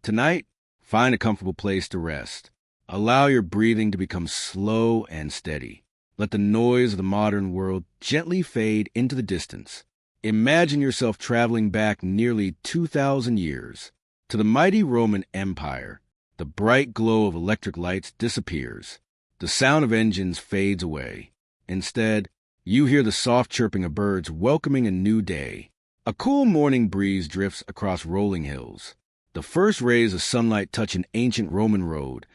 Tonight, find a comfortable place to rest. Allow your breathing to become slow and steady. Let the noise of the modern world gently fade into the distance. Imagine yourself traveling back nearly 2,000 years to the mighty Roman Empire. The bright glow of electric lights disappears. The sound of engines fades away. Instead, you hear the soft chirping of birds welcoming a new day. A cool morning breeze drifts across rolling hills. The first rays of sunlight touch an ancient Roman road,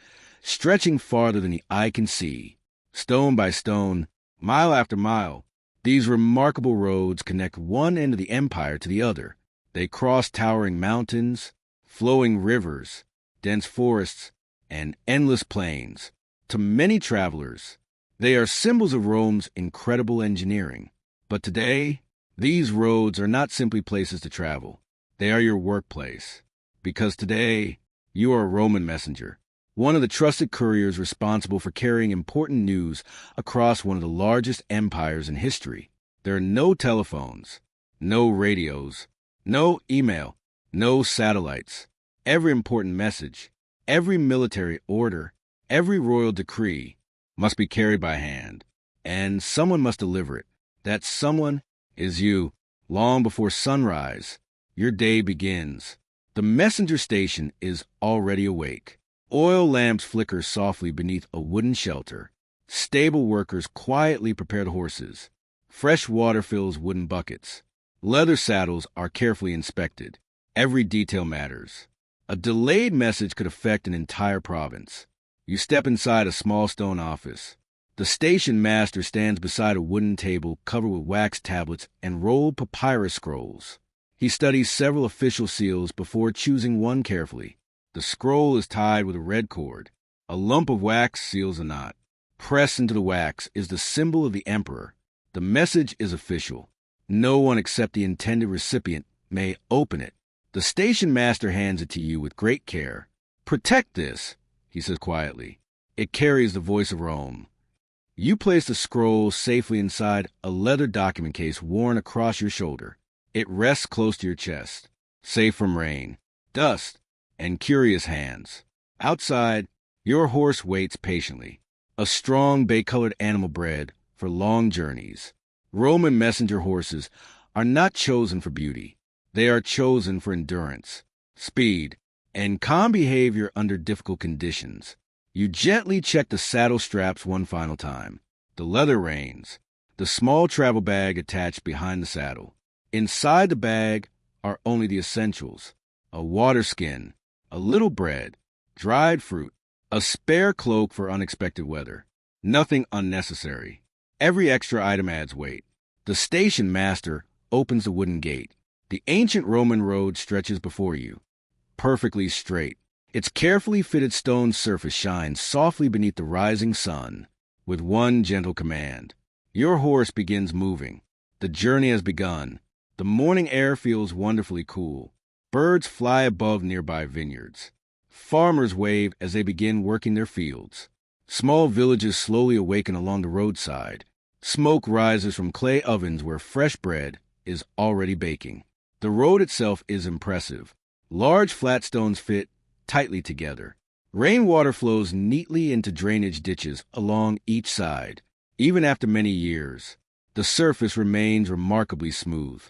stretching farther than the eye can see. Stone by stone, mile after mile, these remarkable roads connect one end of the empire to the other. They cross towering mountains, flowing rivers, dense forests, and endless plains. To many travelers, they are symbols of Rome's incredible engineering. But today, these roads are not simply places to travel. They are your workplace. Because today, you are a Roman messenger, one of the trusted couriers responsible for carrying important news across one of the largest empires in history. There are no telephones, no radios, no email, no satellites. Every important message, every military order, every royal decree must be carried by hand, and someone must deliver it. That someone is you. Long before sunrise, your day begins. The messenger station is already awake. Oil lamps flicker softly beneath a wooden shelter. Stable workers quietly prepare the horses. Fresh water fills wooden buckets. Leather saddles are carefully inspected. Every detail matters. A delayed message could affect an entire province. You step inside a small stone office. The station master stands beside a wooden table covered with wax tablets and rolled papyrus scrolls. He studies several official seals before choosing one carefully. The scroll is tied with a red cord. A lump of wax seals the knot. Pressed into the wax is the symbol of the emperor. The message is official. No one except the intended recipient may open it. The station master hands it to you with great care. "Protect this," he says quietly. "It carries the voice of Rome." You place the scroll safely inside a leather document case worn across your shoulder. It rests close to your chest, safe from rain, dust, and curious hands. Outside, your horse waits patiently, a strong bay-colored animal bred for long journeys. Roman messenger horses are not chosen for beauty. They are chosen for endurance, speed, and calm behavior under difficult conditions. You gently check the saddle straps one final time. The leather reins, the small travel bag attached behind the saddle. Inside the bag are only the essentials: a water skin, a little bread, dried fruit, a spare cloak for unexpected weather. Nothing unnecessary. Every extra item adds weight. The station master opens the wooden gate. The ancient Roman road stretches before you, perfectly straight. Its carefully fitted stone surface shines softly beneath the rising sun. With one gentle command, your horse begins moving. The journey has begun. The morning air feels wonderfully cool. Birds fly above nearby vineyards. Farmers wave as they begin working their fields. Small villages slowly awaken along the roadside. Smoke rises from clay ovens where fresh bread is already baking. The road itself is impressive. Large flat stones fit tightly together. Rainwater flows neatly into drainage ditches along each side. Even after many years, the surface remains remarkably smooth.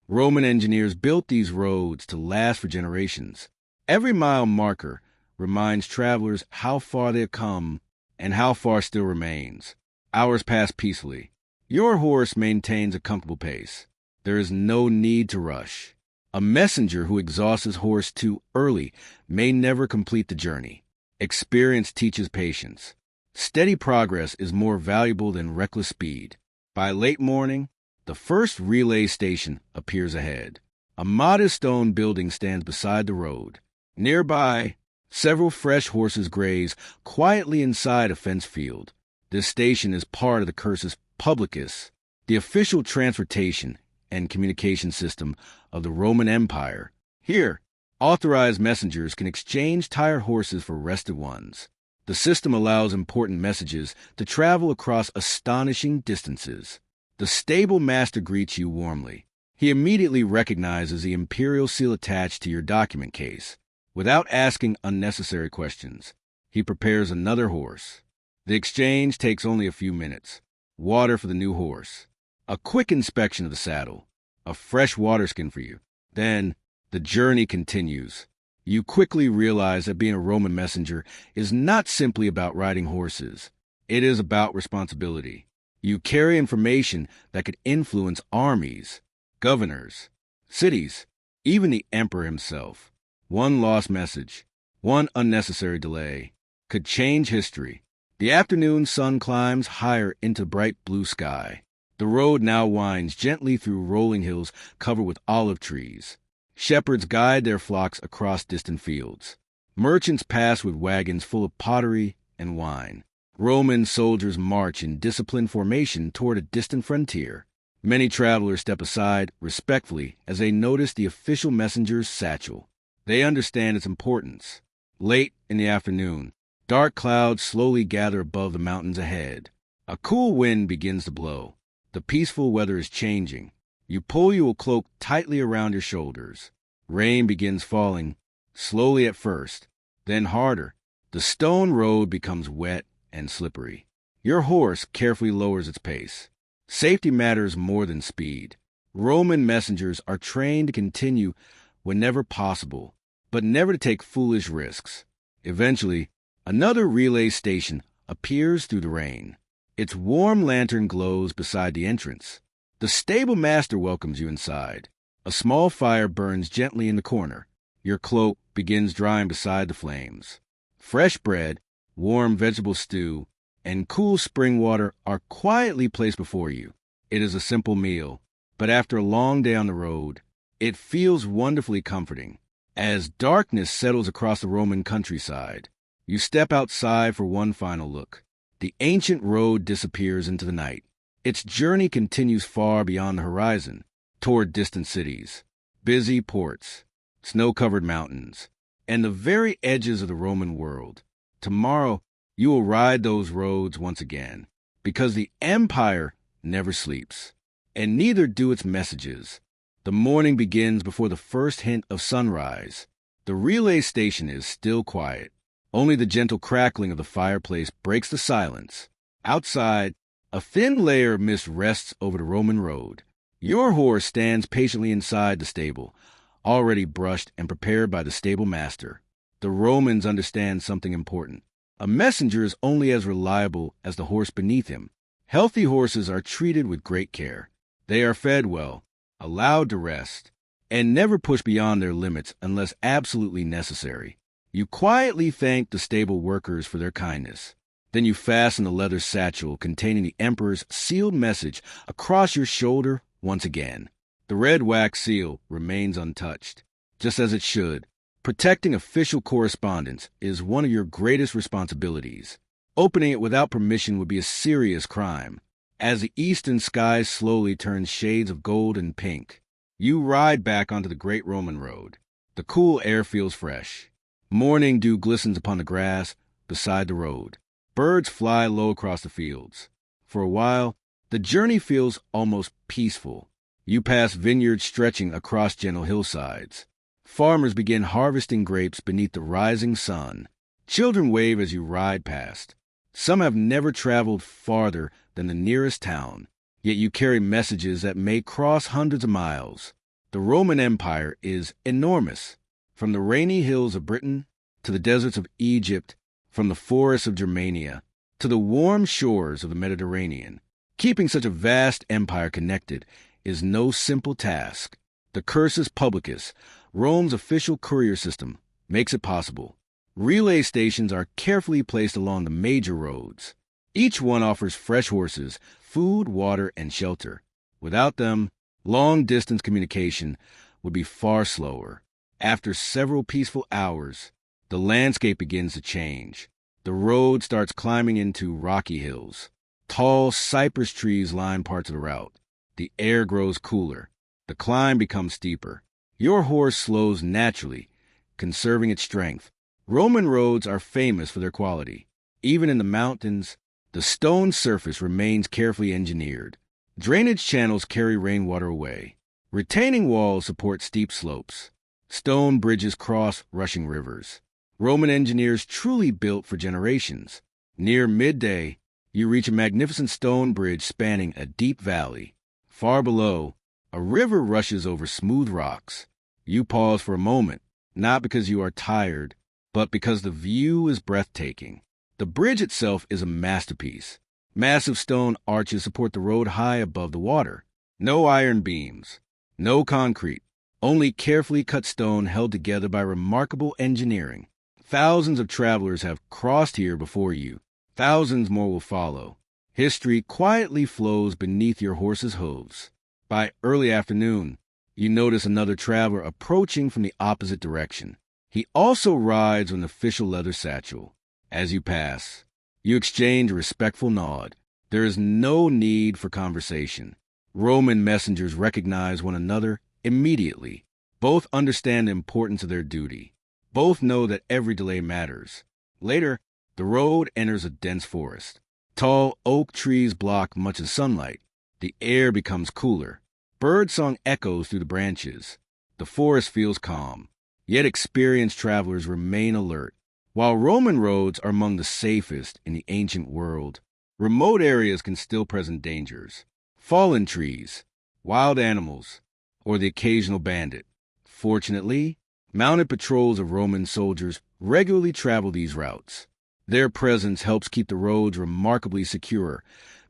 Roman engineers built these roads to last for generations. Every mile marker reminds travelers how far they have come and how far still remains. Hours pass peacefully. Your horse maintains a comfortable pace. There is no need to rush. A messenger who exhausts his horse too early may never complete the journey. Experience teaches patience. Steady progress is more valuable than reckless speed. By late morning, the first relay station appears ahead. A modest stone building stands beside the road. Nearby, several fresh horses graze quietly inside a fenced field. This station is part of the Cursus Publicus, the official transportation and communication system of the Roman Empire. Here, authorized messengers can exchange tired horses for rested ones. The system allows important messages to travel across astonishing distances. The stable master greets you warmly. He immediately recognizes the imperial seal attached to your document case. Without asking unnecessary questions, he prepares another horse. The exchange takes only a few minutes. Water for the new horse, a quick inspection of the saddle, a fresh water skin for you. Then the journey continues. You quickly realize that being a Roman messenger is not simply about riding horses. It is about responsibility. You carry information that could influence armies, governors, cities, even the emperor himself. One lost message, one unnecessary delay, could change history. The afternoon sun climbs higher into bright blue sky. The road now winds gently through rolling hills covered with olive trees. Shepherds guide their flocks across distant fields. Merchants pass with wagons full of pottery and wine. Roman soldiers march in disciplined formation toward a distant frontier. Many travelers step aside respectfully as they notice the official messenger's satchel. They understand its importance. Late in the afternoon, dark clouds slowly gather above the mountains ahead. A cool wind begins to blow. The peaceful weather is changing. You pull your cloak tightly around your shoulders. Rain begins falling, slowly at first, then harder. The stone road becomes wet and slippery. Your horse carefully lowers its pace. Safety matters more than speed. Roman messengers are trained to continue whenever possible, but never to take foolish risks. Eventually, another relay station appears through the rain. Its warm lantern glows beside the entrance. The stable master welcomes you inside. A small fire burns gently in the corner. Your cloak begins drying beside the flames. Fresh bread, warm vegetable stew, and cool spring water are quietly placed before you. It is a simple meal, but after a long day on the road, it feels wonderfully comforting. As darkness settles across the Roman countryside, you step outside for one final look. The ancient road disappears into the night. Its journey continues far beyond the horizon, toward distant cities, busy ports, snow-covered mountains, and the very edges of the Roman world. Tomorrow, you will ride those roads once again, because the empire never sleeps, and neither do its messages. The morning begins before the first hint of sunrise. The relay station is still quiet. Only the gentle crackling of the fireplace breaks the silence. Outside, a thin layer of mist rests over the Roman road. Your horse stands patiently inside the stable, already brushed and prepared by the stable master. The Romans understand something important. A messenger is only as reliable as the horse beneath him. Healthy horses are treated with great care. They are fed well, allowed to rest, and never push beyond their limits unless absolutely necessary. You quietly thank the stable workers for their kindness. Then you fasten the leather satchel containing the emperor's sealed message across your shoulder once again. The red wax seal remains untouched, just as it should. Protecting official correspondence is one of your greatest responsibilities. Opening it without permission would be a serious crime. As the eastern sky slowly turns shades of gold and pink, you ride back onto the great Roman road. The cool air feels fresh. Morning dew glistens upon the grass beside the road. Birds fly low across the fields. For a while, the journey feels almost peaceful. You pass vineyards stretching across gentle hillsides. Farmers begin harvesting grapes beneath the rising sun. Children wave as you ride past. Some have never traveled farther than the nearest town, yet you carry messages that may cross hundreds of miles. The Roman Empire is enormous. From the rainy hills of Britain to the deserts of Egypt, from the forests of Germania to the warm shores of the Mediterranean, keeping such a vast empire connected is no simple task. The Cursus Publicus, Rome's official courier system, makes it possible. Relay stations are carefully placed along the major roads. Each one offers fresh horses, food, water, and shelter. Without them, long-distance communication would be far slower. After several peaceful hours, the landscape begins to change. The road starts climbing into rocky hills. Tall cypress trees line parts of the route. The air grows cooler. The climb becomes steeper. Your horse slows naturally, conserving its strength. Roman roads are famous for their quality. Even in the mountains, the stone surface remains carefully engineered. Drainage channels carry rainwater away. Retaining walls support steep slopes. Stone bridges cross rushing rivers. Roman engineers truly built for generations. Near midday, you reach a magnificent stone bridge spanning a deep valley. Far below, a river rushes over smooth rocks. You pause for a moment, not because you are tired, but because the view is breathtaking. The bridge itself is a masterpiece. Massive stone arches support the road high above the water. No iron beams, no concrete, only carefully cut stone held together by remarkable engineering. Thousands of travelers have crossed here before you. Thousands more will follow. History quietly flows beneath your horse's hooves. By early afternoon, you notice another traveler approaching from the opposite direction. He also rides with an official leather satchel. As you pass, you exchange a respectful nod. There is no need for conversation. Roman messengers recognize one another immediately. Both understand the importance of their duty. Both know that every delay matters. Later, the road enters a dense forest. Tall oak trees block much of sunlight. The air becomes cooler. Birdsong echoes through the branches. The forest feels calm. Yet experienced travelers remain alert. While Roman roads are among the safest in the ancient world, remote areas can still present dangers. Fallen trees, wild animals, or the occasional bandit. Fortunately, mounted patrols of Roman soldiers regularly travel these routes. Their presence helps keep the roads remarkably secure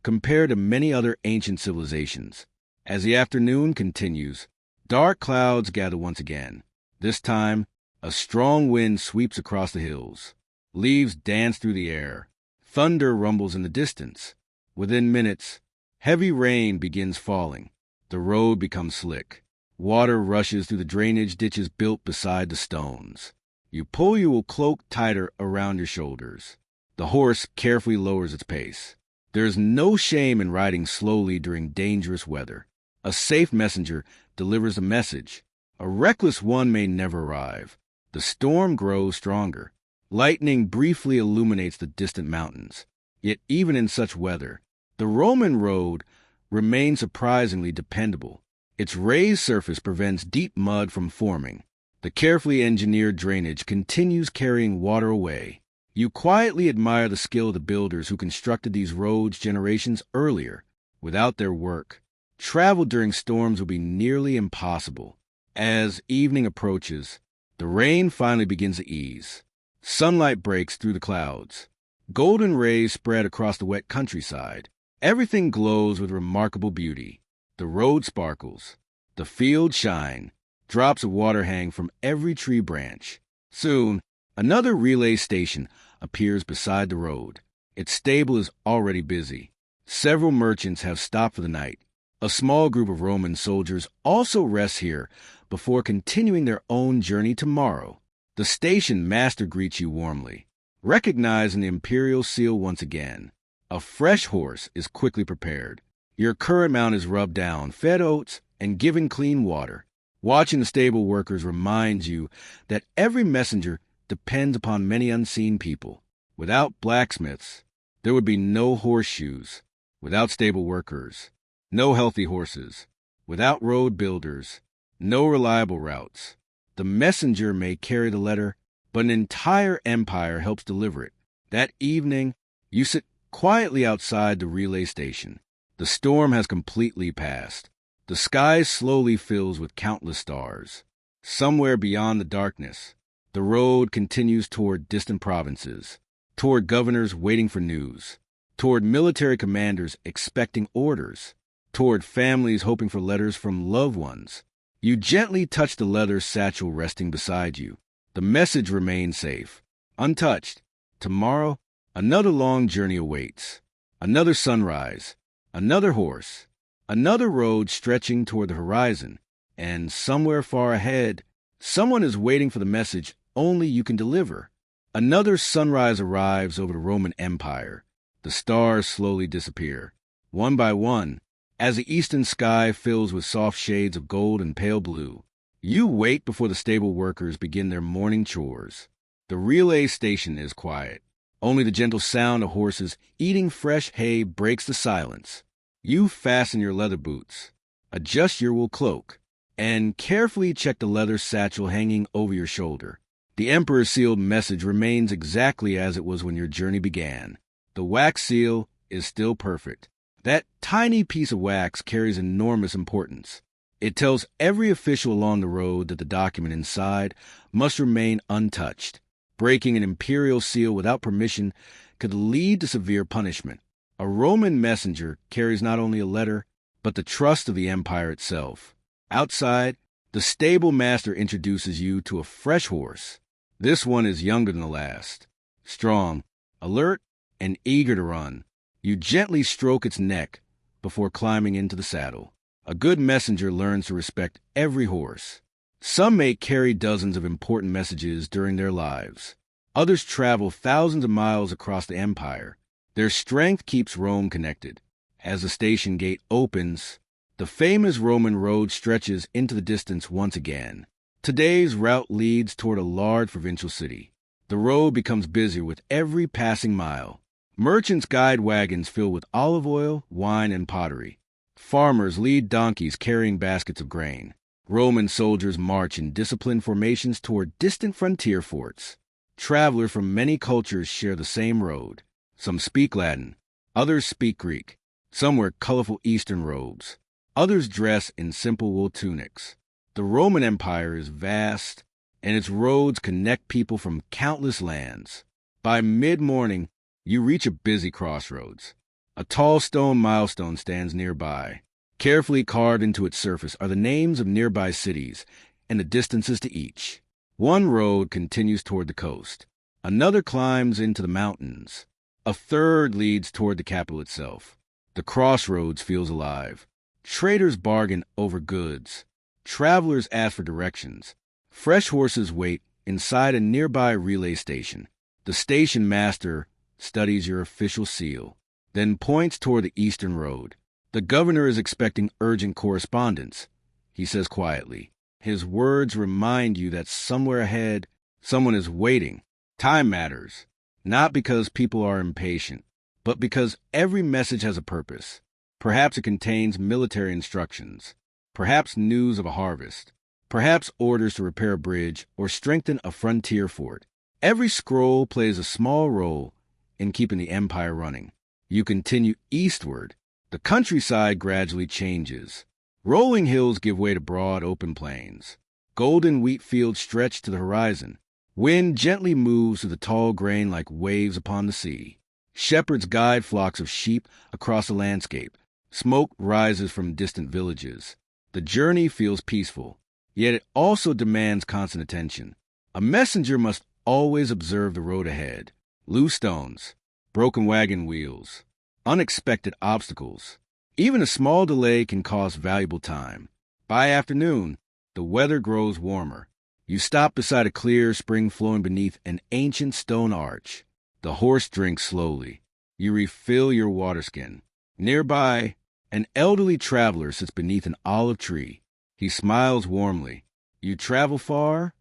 compared to many other ancient civilizations. As the afternoon continues, dark clouds gather once again. This time, a strong wind sweeps across the hills. Leaves dance through the air. Thunder rumbles in the distance. Within minutes, heavy rain begins falling. The road becomes slick. Water rushes through the drainage ditches built beside the stones. You pull your cloak tighter around your shoulders. The horse carefully lowers its pace. There is no shame in riding slowly during dangerous weather. A safe messenger delivers a message. A reckless one may never arrive. The storm grows stronger. Lightning briefly illuminates the distant mountains. Yet even in such weather, the Roman road remains surprisingly dependable. Its raised surface prevents deep mud from forming. The carefully engineered drainage continues carrying water away. You quietly admire the skill of the builders who constructed these roads generations earlier. Without their work, travel during storms would be nearly impossible. As evening approaches, the rain finally begins to ease. Sunlight breaks through the clouds. Golden rays spread across the wet countryside. Everything glows with remarkable beauty. The road sparkles. The fields shine. Drops of water hang from every tree branch. Soon, another relay station appears beside the road. Its stable is already busy. Several merchants have stopped for the night. A small group of Roman soldiers also rests here before continuing their own journey tomorrow. The station master greets you warmly. Recognizing the imperial seal once again, a fresh horse is quickly prepared. Your current mount is rubbed down, fed oats, and given clean water. Watching the stable workers reminds you that every messenger depends upon many unseen people. Without blacksmiths, there would be no horseshoes. Without stable workers, no healthy horses. Without road builders, no reliable routes. The messenger may carry the letter, but an entire empire helps deliver it. That evening, you sit quietly outside the relay station. The storm has completely passed. The sky slowly fills with countless stars. Somewhere beyond the darkness, the road continues toward distant provinces, toward governors waiting for news, toward military commanders expecting orders, toward families hoping for letters from loved ones. You gently touch the leather satchel resting beside you. The message remains safe, untouched. Tomorrow, another long journey awaits. Another sunrise, another horse, another road stretching toward the horizon, and somewhere far ahead, someone is waiting for the message only you can deliver. Another sunrise arrives over the Roman Empire. The stars slowly disappear, one by one, as the eastern sky fills with soft shades of gold and pale blue. You wait before the stable workers begin their morning chores. The relay station is quiet. Only the gentle sound of horses eating fresh hay breaks the silence. You fasten your leather boots, adjust your wool cloak, and carefully check the leather satchel hanging over your shoulder. The Emperor's sealed message remains exactly as it was when your journey began. The wax seal is still perfect. That tiny piece of wax carries enormous importance. It tells every official along the road that the document inside must remain untouched. Breaking an imperial seal without permission could lead to severe punishment. A Roman messenger carries not only a letter, but the trust of the empire itself. Outside, the stable master introduces you to a fresh horse. This one is younger than the last, strong, alert, and eager to run. You gently stroke its neck before climbing into the saddle. A good messenger learns to respect every horse. Some may carry dozens of important messages during their lives. Others travel thousands of miles across the empire. Their strength keeps Rome connected. As the station gate opens, the famous Roman road stretches into the distance once again. Today's route leads toward a large provincial city. The road becomes busier with every passing mile. Merchants guide wagons filled with olive oil, wine, and pottery. Farmers lead donkeys carrying baskets of grain. Roman soldiers march in disciplined formations toward distant frontier forts. Travelers from many cultures share the same road. Some speak Latin, others speak Greek. Some wear colorful Eastern robes. Others dress in simple wool tunics. The Roman Empire is vast, and its roads connect people from countless lands. By mid-morning, you reach a busy crossroads. A tall stone milestone stands nearby. Carefully carved into its surface are the names of nearby cities and the distances to each. One road continues toward the coast. Another climbs into the mountains. A third leads toward the capital itself. The crossroads feels alive. Traders bargain over goods. Travelers ask for directions. Fresh horses wait inside a nearby relay station. The station master studies your official seal, then points toward the eastern road. The governor is expecting urgent correspondence, he says quietly. His words remind you that somewhere ahead, someone is waiting. Time matters, not because people are impatient, but because every message has a purpose. Perhaps it contains military instructions, perhaps news of a harvest, perhaps orders to repair a bridge or strengthen a frontier fort. Every scroll plays a small role in keeping the empire running. You continue eastward. The countryside gradually changes. Rolling hills give way to broad, open plains. Golden wheat fields stretch to the horizon. Wind gently moves through the tall grain like waves upon the sea. Shepherds guide flocks of sheep across the landscape. Smoke rises from distant villages. The journey feels peaceful, yet it also demands constant attention. A messenger must always observe the road ahead. Loose stones, broken wagon wheels, unexpected obstacles. Even a small delay can cost valuable time. By afternoon, the weather grows warmer. You stop beside a clear spring flowing beneath an ancient stone arch. The horse drinks slowly. You refill your water skin. Nearby, an elderly traveler sits beneath an olive tree. He smiles warmly. You travel far?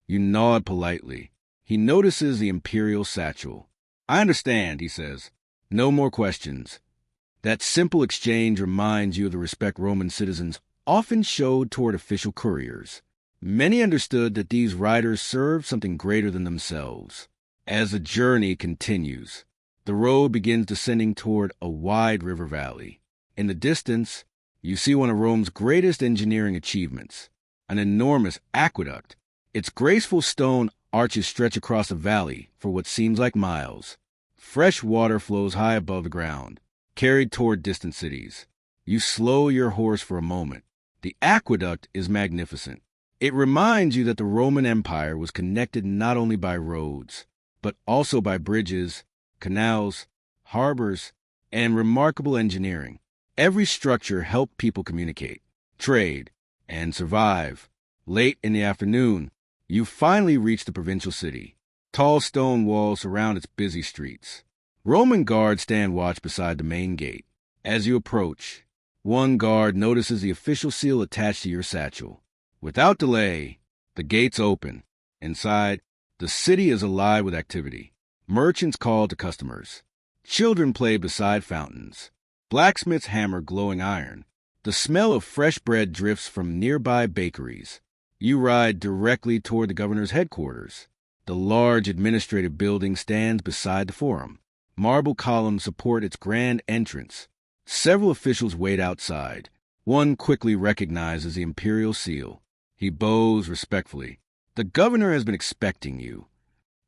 You nod politely. He notices the imperial satchel. I understand, he says. No more questions. That simple exchange reminds you of the respect Roman citizens often showed toward official couriers. Many understood that these riders served something greater than themselves. As the journey continues, the road begins descending toward a wide river valley. In the distance, you see one of Rome's greatest engineering achievements, an enormous aqueduct. Its graceful stone arches stretch across the valley for what seems like miles. Fresh water flows high above the ground, carried toward distant cities. You slow your horse for a moment. The aqueduct is magnificent. It reminds you that the Roman Empire was connected not only by roads, but also by bridges, canals, harbors, and remarkable engineering. Every structure helped people communicate, trade, and survive. Late in the afternoon, you finally reach the provincial city. Tall stone walls surround its busy streets. Roman guards stand watch beside the main gate. As you approach, one guard notices the official seal attached to your satchel. Without delay, the gates open. Inside, the city is alive with activity. Merchants call to customers. Children play beside fountains. Blacksmiths hammer glowing iron. The smell of fresh bread drifts from nearby bakeries. You ride directly toward the governor's headquarters. The large administrative building stands beside the forum. Marble columns support its grand entrance. Several officials wait outside. One quickly recognizes the imperial seal. He bows respectfully. The governor has been expecting you.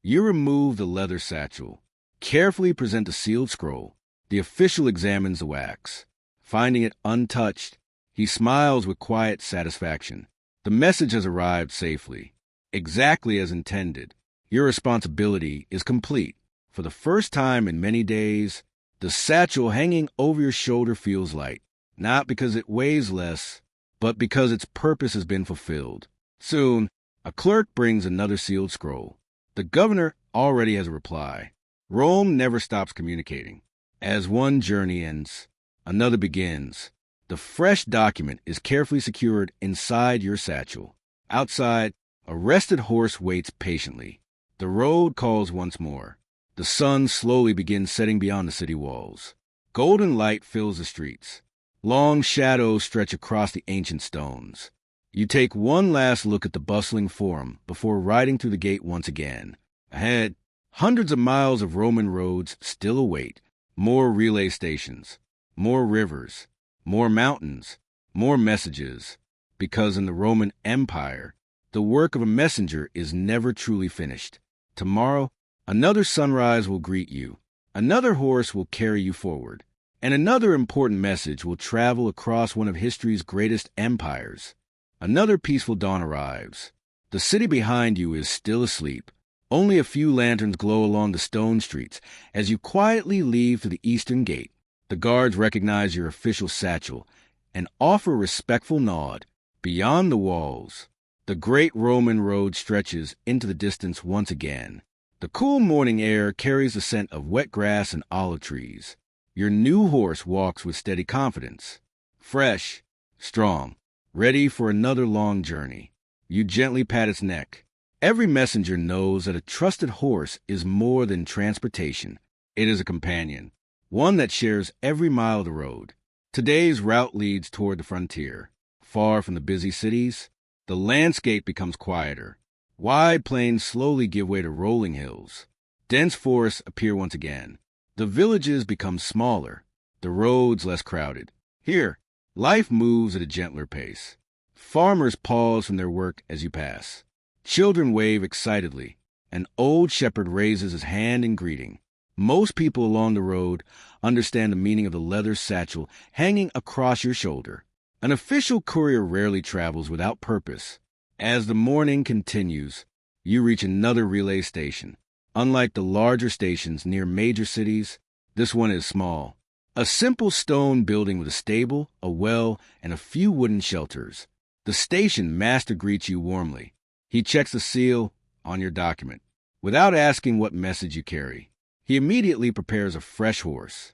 You remove the leather satchel. Carefully present the sealed scroll. The official examines the wax. Finding it untouched, he smiles with quiet satisfaction. The message has arrived safely, exactly as intended. Your responsibility is complete. For the first time in many days, the satchel hanging over your shoulder feels light, not because it weighs less, but because its purpose has been fulfilled. Soon, a clerk brings another sealed scroll. The governor already has a reply. Rome never stops communicating. As one journey ends, another begins. The fresh document is carefully secured inside your satchel. Outside, a rested horse waits patiently. The road calls once more. The sun slowly begins setting beyond the city walls. Golden light fills the streets. Long shadows stretch across the ancient stones. You take one last look at the bustling forum before riding through the gate once again. Ahead, hundreds of miles of Roman roads still await. More relay stations, more rivers, more mountains, more messages. Because in the Roman Empire, the work of a messenger is never truly finished. Tomorrow, another sunrise will greet you. Another horse will carry you forward. And another important message will travel across one of history's greatest empires. Another peaceful dawn arrives. The city behind you is still asleep. Only a few lanterns glow along the stone streets as you quietly leave through the eastern gate. The guards recognize your official satchel and offer a respectful nod. Beyond the walls, the great Roman road stretches into the distance once again. The cool morning air carries the scent of wet grass and olive trees. Your new horse walks with steady confidence, fresh, strong, ready for another long journey. You gently pat its neck. Every messenger knows that a trusted horse is more than transportation. It is a companion, one that shares every mile of the road. Today's route leads toward the frontier. Far from the busy cities, the landscape becomes quieter. Wide plains slowly give way to rolling hills. Dense forests appear once again. The villages become smaller, the roads less crowded. Here, life moves at a gentler pace. Farmers pause from their work as you pass. Children wave excitedly. An old shepherd raises his hand in greeting. Most people along the road understand the meaning of the leather satchel hanging across your shoulder. An official courier rarely travels without purpose. As the morning continues, you reach another relay station. Unlike the larger stations near major cities, this one is small. A simple stone building with a stable, a well, and a few wooden shelters. The station master greets you warmly. He checks the seal on your document. Without asking what message you carry, he immediately prepares a fresh horse.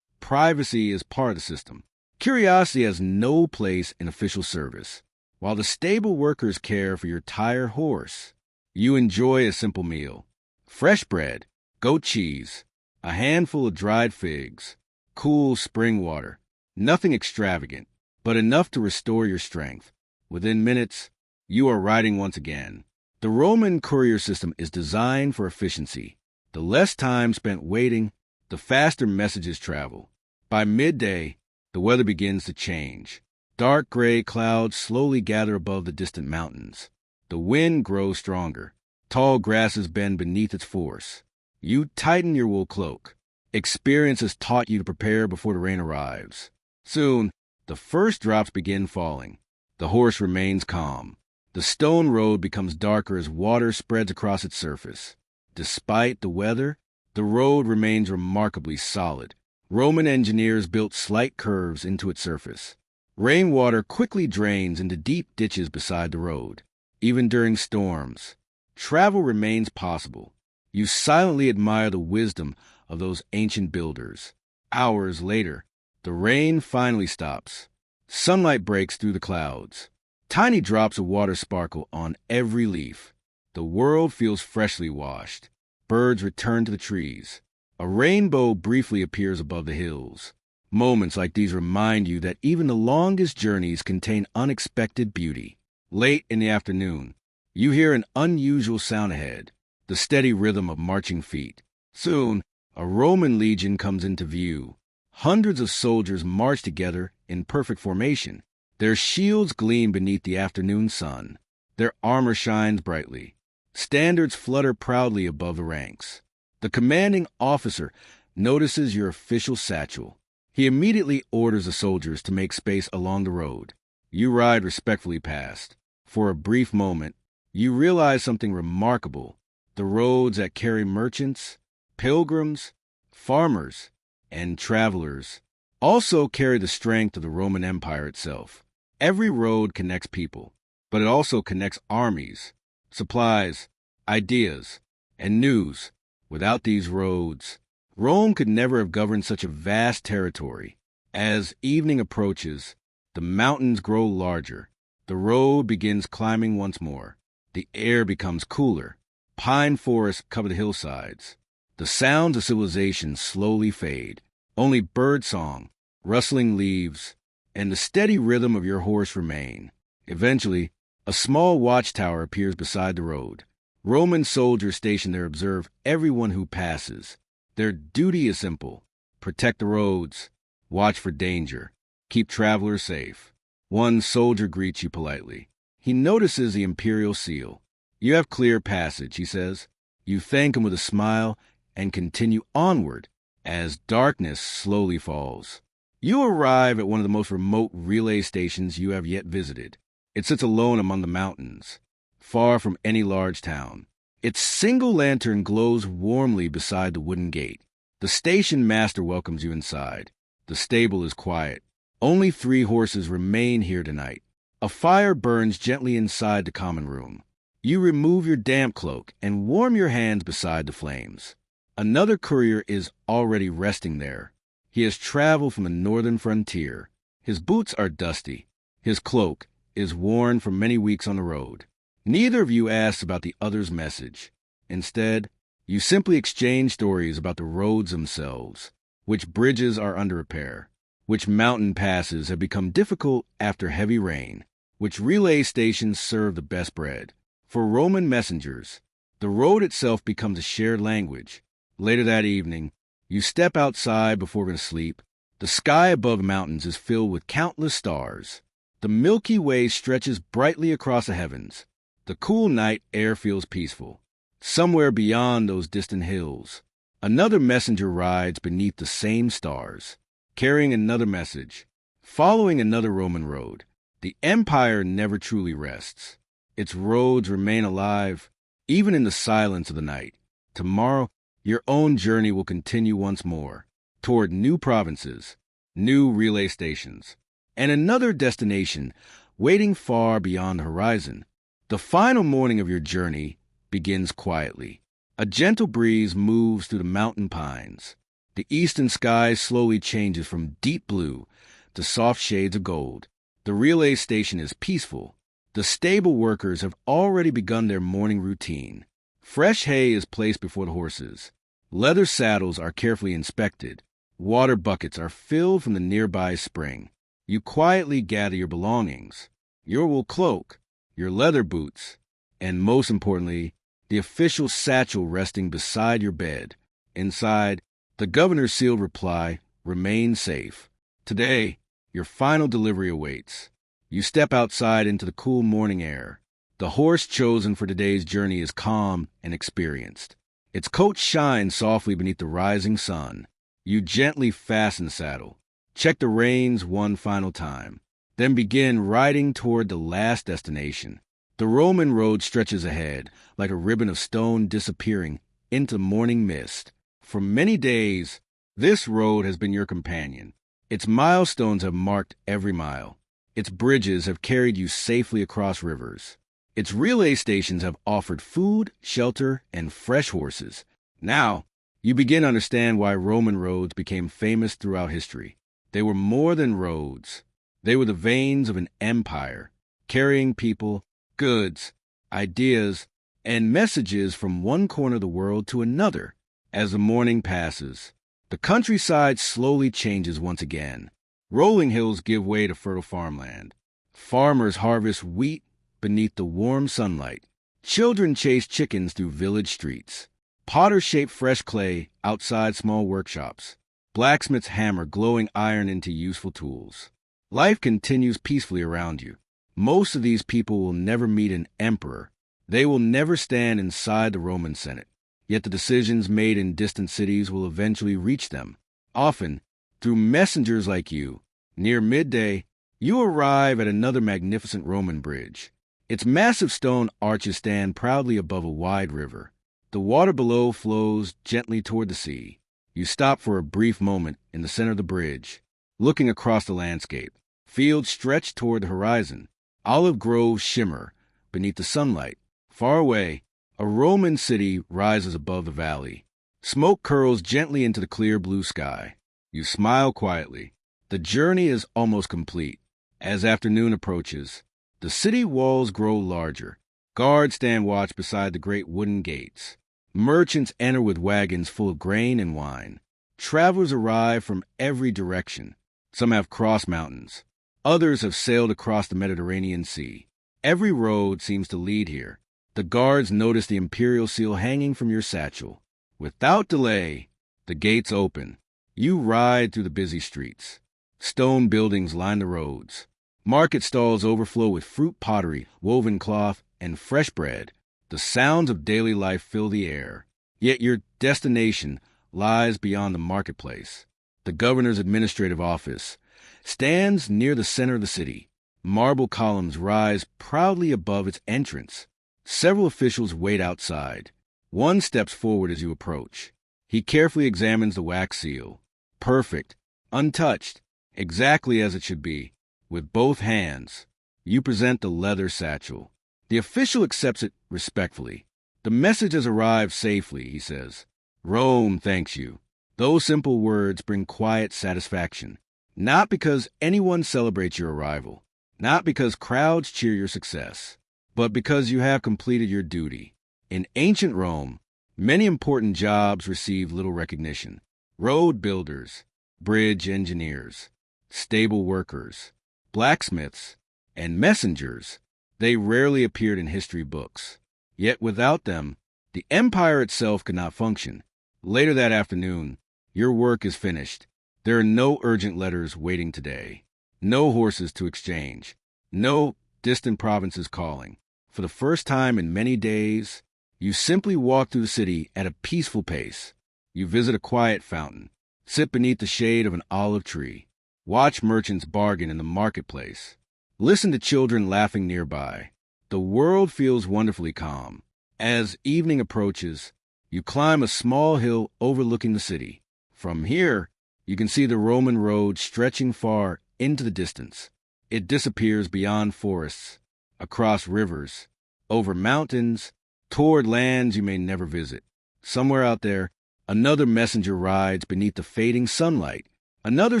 Privacy is part of the system. Curiosity has no place in official service. While the stable workers care for your tired horse, you enjoy a simple meal. Fresh bread, goat cheese, a handful of dried figs, cool spring water. Nothing extravagant, but enough to restore your strength. Within minutes, you are riding once again. The Roman courier system is designed for efficiency. The less time spent waiting, the faster messages travel. By midday, the weather begins to change. Dark gray clouds slowly gather above the distant mountains. The wind grows stronger. Tall grasses bend beneath its force. You tighten your wool cloak. Experience has taught you to prepare before the rain arrives. Soon, the first drops begin falling. The horse remains calm. The stone road becomes darker as water spreads across its surface. Despite the weather, the road remains remarkably solid. Roman engineers built slight curves into its surface. Rainwater quickly drains into deep ditches beside the road. Even during storms, travel remains possible. You silently admire the wisdom of those ancient builders. Hours later, the rain finally stops. Sunlight breaks through the clouds. Tiny drops of water sparkle on every leaf. The world feels freshly washed. Birds return to the trees. A rainbow briefly appears above the hills. Moments like these remind you that even the longest journeys contain unexpected beauty. Late in the afternoon, you hear an unusual sound ahead, the steady rhythm of marching feet. Soon, a Roman legion comes into view. Hundreds of soldiers march together in perfect formation. Their shields gleam beneath the afternoon sun. Their armor shines brightly. Standards flutter proudly above the ranks. The commanding officer notices your official satchel. He immediately orders the soldiers to make space along the road. You ride respectfully past. For a brief moment, you realize something remarkable. The roads that carry merchants, pilgrims, farmers, and travelers also carry the strength of the Roman Empire itself. Every road connects people, but it also connects armies, supplies, ideas, and news. Without these roads, Rome could never have governed such a vast territory. As evening approaches, the mountains grow larger. The road begins climbing once more. The air becomes cooler. Pine forests cover the hillsides. The sounds of civilization slowly fade. Only birdsong, rustling leaves, and the steady rhythm of your horse remain. Eventually, a small watchtower appears beside the road. Roman soldiers stationed there observe everyone who passes. Their duty is simple: protect the roads, watch for danger, keep travelers safe. One soldier greets you politely. He notices the imperial seal. You have clear passage, he says. You thank him with a smile and continue onward as darkness slowly falls. You arrive at one of the most remote relay stations you have yet visited. It sits alone among the mountains, far from any large town. Its single lantern glows warmly beside the wooden gate. The station master welcomes you inside. The stable is quiet. Only 3 horses remain here tonight. A fire burns gently inside the common room. You remove your damp cloak and warm your hands beside the flames. Another courier is already resting there. He has traveled from the northern frontier. His boots are dusty. His cloak is worn from many weeks on the road. Neither of you asks about the other's message. Instead, you simply exchange stories about the roads themselves, which bridges are under repair, which mountain passes have become difficult after heavy rain, which relay stations serve the best bread. For Roman messengers, the road itself becomes a shared language. Later that evening, you step outside before going to sleep. The sky above the mountains is filled with countless stars. The Milky Way stretches brightly across the heavens. The cool night air feels peaceful. Somewhere beyond those distant hills, another messenger rides beneath the same stars, carrying another message, following another Roman road. The empire never truly rests. Its roads remain alive, even in the silence of the night. Tomorrow, your own journey will continue once more, toward new provinces, new relay stations, and another destination waiting far beyond the horizon. The final morning of your journey begins quietly. A gentle breeze moves through the mountain pines. The eastern sky slowly changes from deep blue to soft shades of gold. The relay station is peaceful. The stable workers have already begun their morning routine. Fresh hay is placed before the horses. Leather saddles are carefully inspected. Water buckets are filled from the nearby spring. You quietly gather your belongings, your wool cloak, your leather boots, and most importantly, the official satchel resting beside your bed. Inside, the governor's sealed reply, "Remain safe." Today, your final delivery awaits. You step outside into the cool morning air. The horse chosen for today's journey is calm and experienced. Its coat shines softly beneath the rising sun. You gently fasten the saddle. Check the reins one final time. Then begin riding toward the last destination. The Roman road stretches ahead, like a ribbon of stone disappearing into morning mist. For many days, this road has been your companion. Its milestones have marked every mile. Its bridges have carried you safely across rivers. Its relay stations have offered food, shelter, and fresh horses. Now, you begin to understand why Roman roads became famous throughout history. They were more than roads. They were the veins of an empire, carrying people, goods, ideas, and messages from one corner of the world to another. As the morning passes, The countryside slowly changes once again. Rolling hills give way to fertile farmland. Farmers harvest wheat beneath the warm sunlight. Children chase chickens through village streets. Potters shape fresh clay outside small workshops. Blacksmiths hammer glowing iron into useful tools. Life continues peacefully around you. Most of these people will never meet an emperor. They will never stand inside the Roman Senate. Yet the decisions made in distant cities will eventually reach them, often through messengers like you. Near midday, you arrive at another magnificent Roman bridge. Its massive stone arches stand proudly above a wide river. The water below flows gently toward the sea. You stop for a brief moment in the center of the bridge, looking across the landscape. Fields stretch toward the horizon. Olive groves shimmer beneath the sunlight. Far away, a Roman city rises above the valley. Smoke curls gently into the clear blue sky. You smile quietly. The journey is almost complete. As afternoon approaches, the city walls grow larger. Guards stand watch beside the great wooden gates. Merchants enter with wagons full of grain and wine. Travelers arrive from every direction. Some have crossed mountains. Others have sailed across the Mediterranean Sea. Every road seems to lead here. The guards notice the imperial seal hanging from your satchel. Without delay, the gates open. You ride through the busy streets. Stone buildings line the roads. Market stalls overflow with fruit pottery, woven cloth, and fresh bread. The sounds of daily life fill the air. Yet your destination lies beyond the marketplace. The governor's administrative office stands near the center of the city. Marble columns rise proudly above its entrance. Several officials wait outside. One steps forward as you approach. He carefully examines the wax seal. Perfect, untouched, exactly as it should be. With both hands, you present the leather satchel. The official accepts it respectfully. The message has arrived safely, he says. Rome thanks you. Those simple words bring quiet satisfaction. Not because anyone celebrates your arrival, not because crowds cheer your success, but because you have completed your duty. In ancient Rome, many important jobs received little recognition. Road builders, bridge engineers, stable workers, blacksmiths, and messengers, they rarely appeared in history books. Yet without them, the empire itself could not function. Later that afternoon, your work is finished. There are no urgent letters waiting today, no horses to exchange, no distant provinces calling. For the first time in many days, you simply walk through the city at a peaceful pace. You visit a quiet fountain, sit beneath the shade of an olive tree, watch merchants bargain in the marketplace, listen to children laughing nearby. The world feels wonderfully calm. As evening approaches, you climb a small hill overlooking the city. From here, you can see the Roman road stretching far into the distance. It disappears beyond forests, across rivers, over mountains, toward lands you may never visit. Somewhere out there, another messenger rides beneath the fading sunlight. Another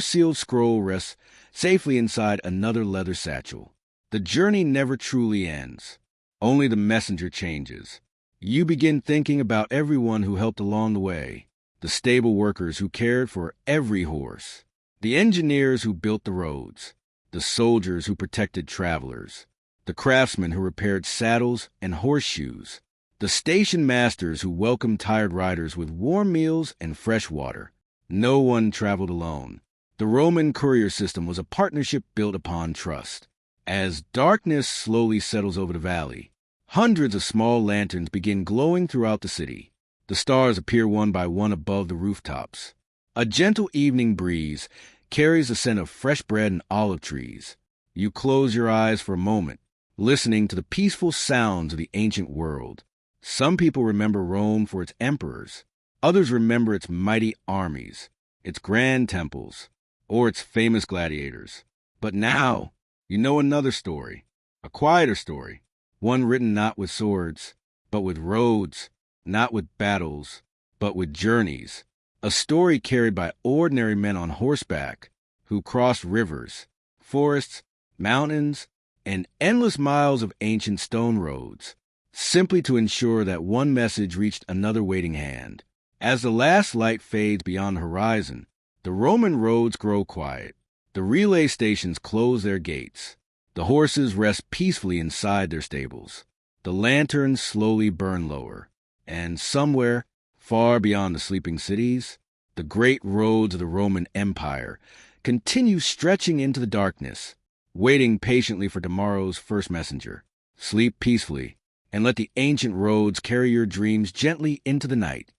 sealed scroll rests safely inside another leather satchel. The journey never truly ends. Only the messenger changes. You begin thinking about everyone who helped along the way. The stable workers who cared for every horse. The engineers who built the roads. The soldiers who protected travelers. The craftsmen who repaired saddles and horseshoes. The station masters who welcomed tired riders with warm meals and fresh water. No one traveled alone. The Roman courier system was a partnership built upon trust. As darkness slowly settles over the valley, hundreds of small lanterns begin glowing throughout the city. The stars appear one by one above the rooftops. A gentle evening breeze carries the scent of fresh bread and olive trees. You close your eyes for a moment, listening to the peaceful sounds of the ancient world. Some people remember Rome for its emperors. Others remember its mighty armies, its grand temples, or its famous gladiators. But now, you know another story, a quieter story, one written not with swords, but with roads, not with battles, but with journeys. A story carried by ordinary men on horseback who crossed rivers, forests, mountains, and endless miles of ancient stone roads, simply to ensure that one message reached another waiting hand. As the last light fades beyond the horizon, the Roman roads grow quiet. The relay stations close their gates. The horses rest peacefully inside their stables. The lanterns slowly burn lower. And somewhere, far beyond the sleeping cities, the great roads of the Roman Empire continue stretching into the darkness, waiting patiently for tomorrow's first messenger. Sleep peacefully, and let the ancient roads carry your dreams gently into the night.